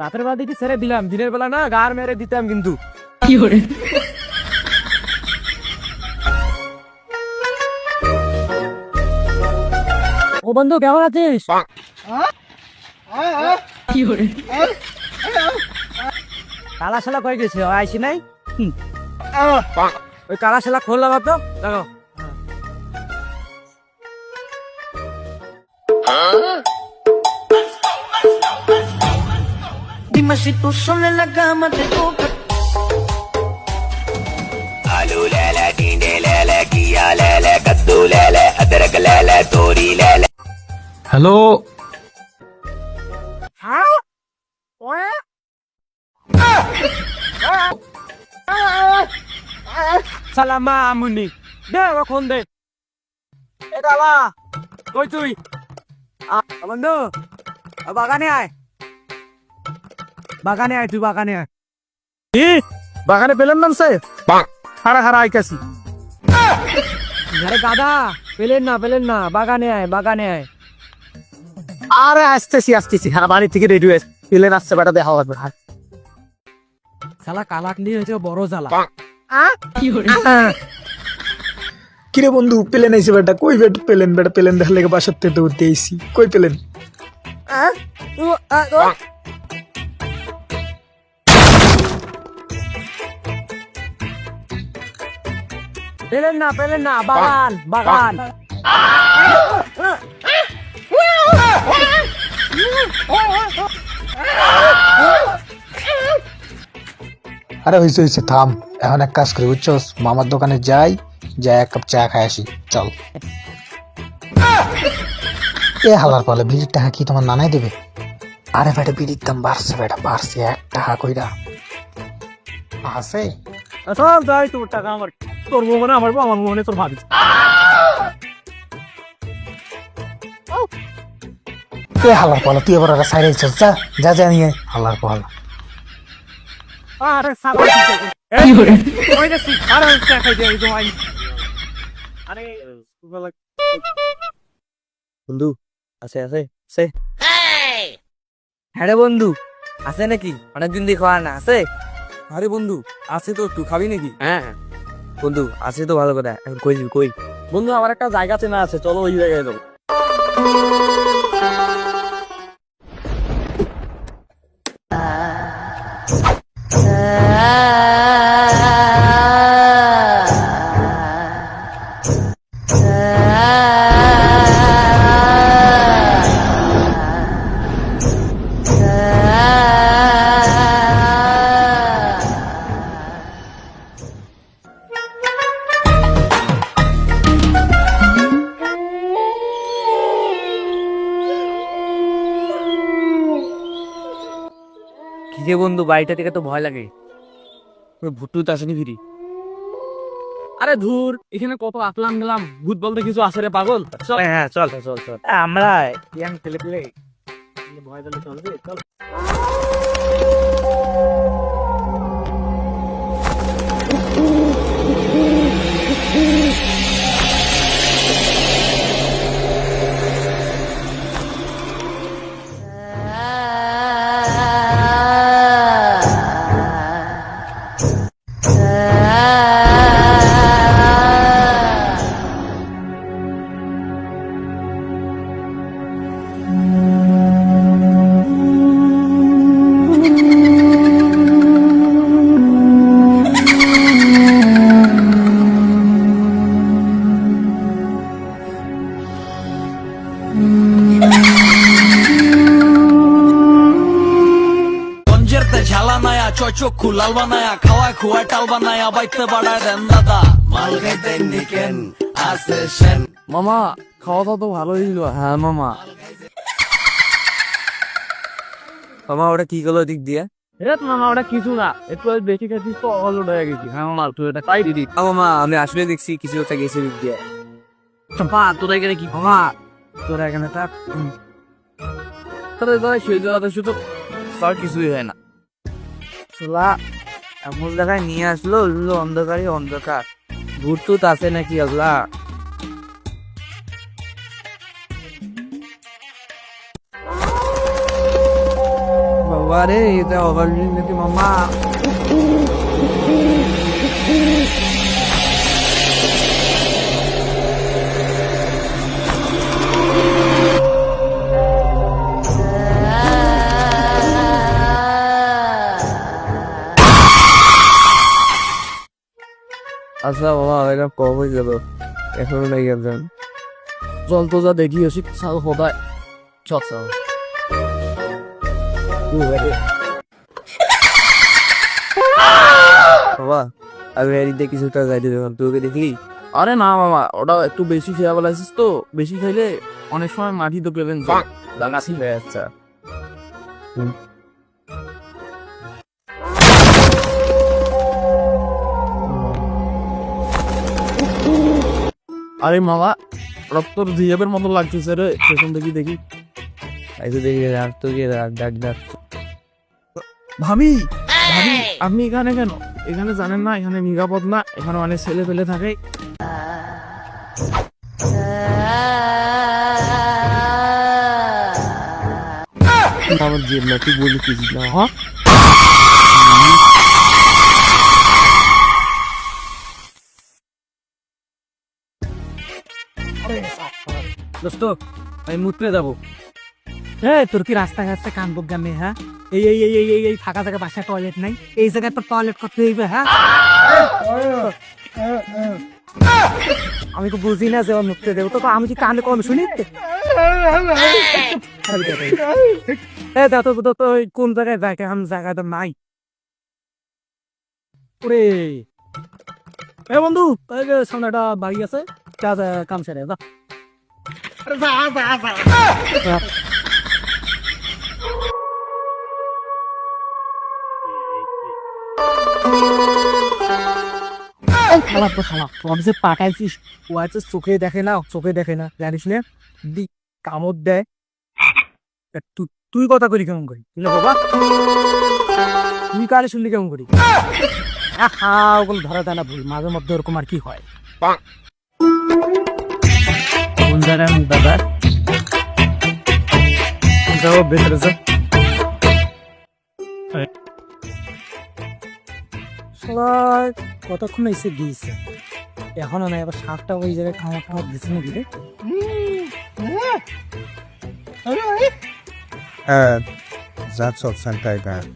রাতের বেলা দেখি ছেড়ে দিলাম, দিনের বেলা না গার মেরে দিতাম কিন্তু। ও বন্ধু কেমন আছিস? কালা শালা কয়ে গেছে, আইসি নাই। ওই কালা শালা খুললাম তো, দেখো। Dime si tú sola en la cama te toca. आलू ले ले, टींडे ले ले, किया ले ले, कद्दू ले ले, अदरक ले ले, तोरी ले ले। হ্যালো, সালামা আমুনি দে কখন দে এটা বা কই তুই বন্ধু বাগানে আয়, বাগানে আয়, তুই বাগানে আয়। কি বাগানে পেলেন নাম সে হারা হারা আইকাছি। আরে দাদা পেলেন না, বাগানে আয়, বাগানে আয়। আরে আসতেছি হারা বাড়ি থেকে রেডি হয়ে পেলেন আসছে, বেটা দেখা হবে। শালা কালাক নিয়ে হয়েছে বড় জ্বালা। কিরে বন্ধু পেলেন আইসি বেটা? কই পেলেন বেটা? পেলেন দেখা লেগে বাসার থেকে দৌড়তে আইসি। কই পেলেন? পেলেন না, বাগান বাগান। আরে হয়েছে থাম, এখন এক কাজ করি বুঝছস, মামার দোকানে যাই, এক কাপ চা খাই আসি, চল। এ হালার পালে বিড়ির টাকা কি তোমার নানাই দেবে? আরে বেটা বিড়ির দাম বাড়ছে বেটা, বাড়ছে 1 টাকা কইরা আছে। সব যাই তোর টাকা আমার, তোর মনে আমার মনে তোর ভাবি। এ হালার পালে তুই এবার সাইড আইছস, যা যা নিয়ে হালার পালা। আরে সাবা ওই দেখি আরে খাই দে জমাই। আরে বন্ধু আছে হ্যাঁ রে বন্ধু আছে নাকি? অনেকদিন দিয়ে খাওয়া না আছে। আরে বন্ধু আছে তো, একটু খাবি নাকি? হ্যাঁ বন্ধু আছে তো, ভালো কথা। এখন কই বন্ধু আমার একটা জায়গা চেনা আছে, চলো ওই জায়গায় যাবো। কি বন্ধু বাড়িটা থেকে তো ভয় লাগে, ভূত আসেনি ফিরি। আরে ধুর, এখানে কত আসলাম গেলাম, ভূত বলতে কিছু আসে রে পাগল। চল হ্যাঁ চল আমরা ছেলে পেলে ভয় দিলে চলবে, চল। চক্ষু লাল বানায়া খাওয়ায় খুয়ায় টাল বানায়া বাইতে বাড়ায় দেন দাদা মাল খাইতে নিকেন আসে সেন। মামা খাওয়া দাওয়া তো ভালোই ছিল। হ্যাঁ মামা ওটা কি গেল দিক দিয়ে? মামা ওটা কিছু না, একটু বেশি খাচ্ছিস তো অলোড হয়ে গেছি। হ্যাঁ মামা তুই এটা তাই দিদি। মামা আমি আসলে দেখছি কিছু একটা গেছে দিক দিয়ে। তোরা এখানে কি মামা? তোরা এখানে থাক, তোরা শুধু সব কিছুই হয় না। এমন জায়গায় নিয়ে আসলো, অন্ধকার ভূত টুত আছে নাকি? আল্লাহ বাবা রে, এটা ওভারলোডিং নাকি মামা? আচ্ছা বাবা, এটা কম হয়ে গেল, এখনো নাই গেছেন। চল তো যা দেখি আসি, চাল সদায় চল চাল। বাবা, আমি এদিকে কিছুটা যাই দেবে, তোকে দেখি। আরে না মামা, ওটা একটু বেশি খেয়ে বলেছিস তো, বেশি খাইলে অনেক সময় মাটি তো পেবেন লাগাছি হয়ে যাচ্ছে। আরে মামা, ওটা তোর জিএবের মতো লাগতেছে রে, পেছন দেখি দেখি। এই তো দেখি রাখ তো গিয়ে ডাক ডাক। ভাবি ভাবি, আপনি এখানে কেন? এখানে জানেন না এখানে নিরাপদ না, এখানে অনেক ছেলে পেলে থাকে। আমার জিএব না, তুই বলি কি না? হ্যাঁ দোস্ত, আমি মুততে যাবো। হ্যাঁ, তোর কি রাস্তা ঘাটে কান বজ্ঞামে? হ্যাঁ, এই এই এই এই এই এই ফাঁকা জায়গায় বাসায় টয়লেট নাই, এই জায়গায় তো টয়লেট করতে হইবে। হ্যাঁ, আমি তো বুঝি না যে মুখতে দেবো, তো আমি কি কানে কম শুনি? তো কোন জায়গায় জায়গা, আমি জায়গাটা নাই। ওরে এ বন্ধু, সামনে একটা বাড়ি আছে, যা যা কাম সেরে যা। খারাপ তো খারাপ, আমি যে পাঠাইছিস ও আছে চোখে দেখে না, চোখে দেখে না, জানিস না? দি কামড় দেয়। তুই কথা করি কেমন করি বাবা? তুই কারে শুনলি কেমন করি? হ্যাঁ, ওগুলো ধরা দেয় না, ভুল মাঝে মধ্যে ওরকম আর কি হয়। কোন জায়গায় দাদা যাও ভেতরে যা। কতক্ষণ এসে দিয়েছে, এখনো নাই, আবার সাতটা ওই জায়গায় খাওয়া খাওয়া দিচ্ছে না দিলে। That's all Santa Gun.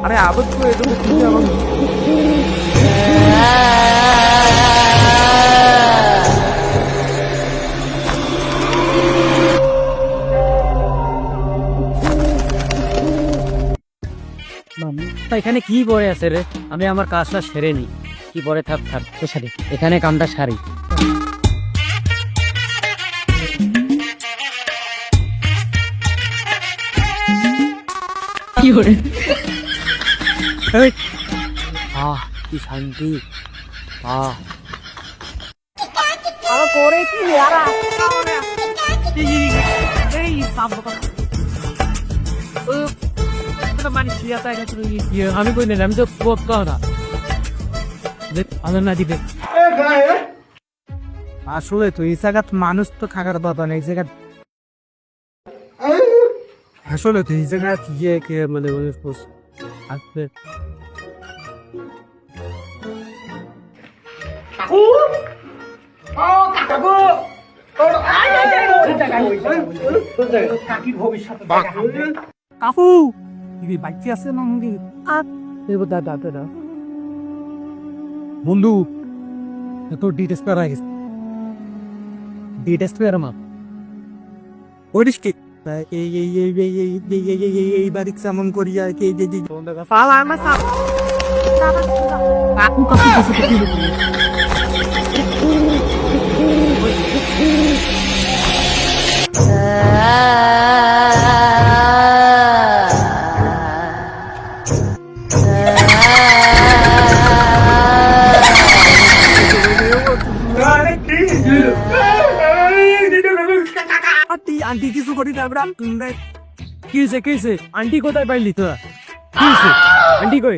আরে আবার তো এটা তুই আমার তা এখানে কি পরে আছে রে? আমি আমার কাজটা সেরে নি, কি পরে থাক থাক তো সারি, এখানে কামটা সারি। কি করে কি শান্তি। আমি কই নিলাম, আমি তো না না দিবে। আসলে তো এই জায়গাত মানুষ তো থাকার কথা না, এই জায়গা আসলে তো এই জায়গা ইয়ে কে মানে আসবে। কাকু বাইকে আছে না দাদা বন্ধু, তোর ডিটেস্ট করা গেছে, ডিটেস্ট করা মা ওইস কি এই বাড়ি কেমন করিয়া আন্টি কিছু করি না আমরা। কি হয়েছে আন্টি কোথায় পাইলি তোরা? কি হয়েছে আন্টি কই?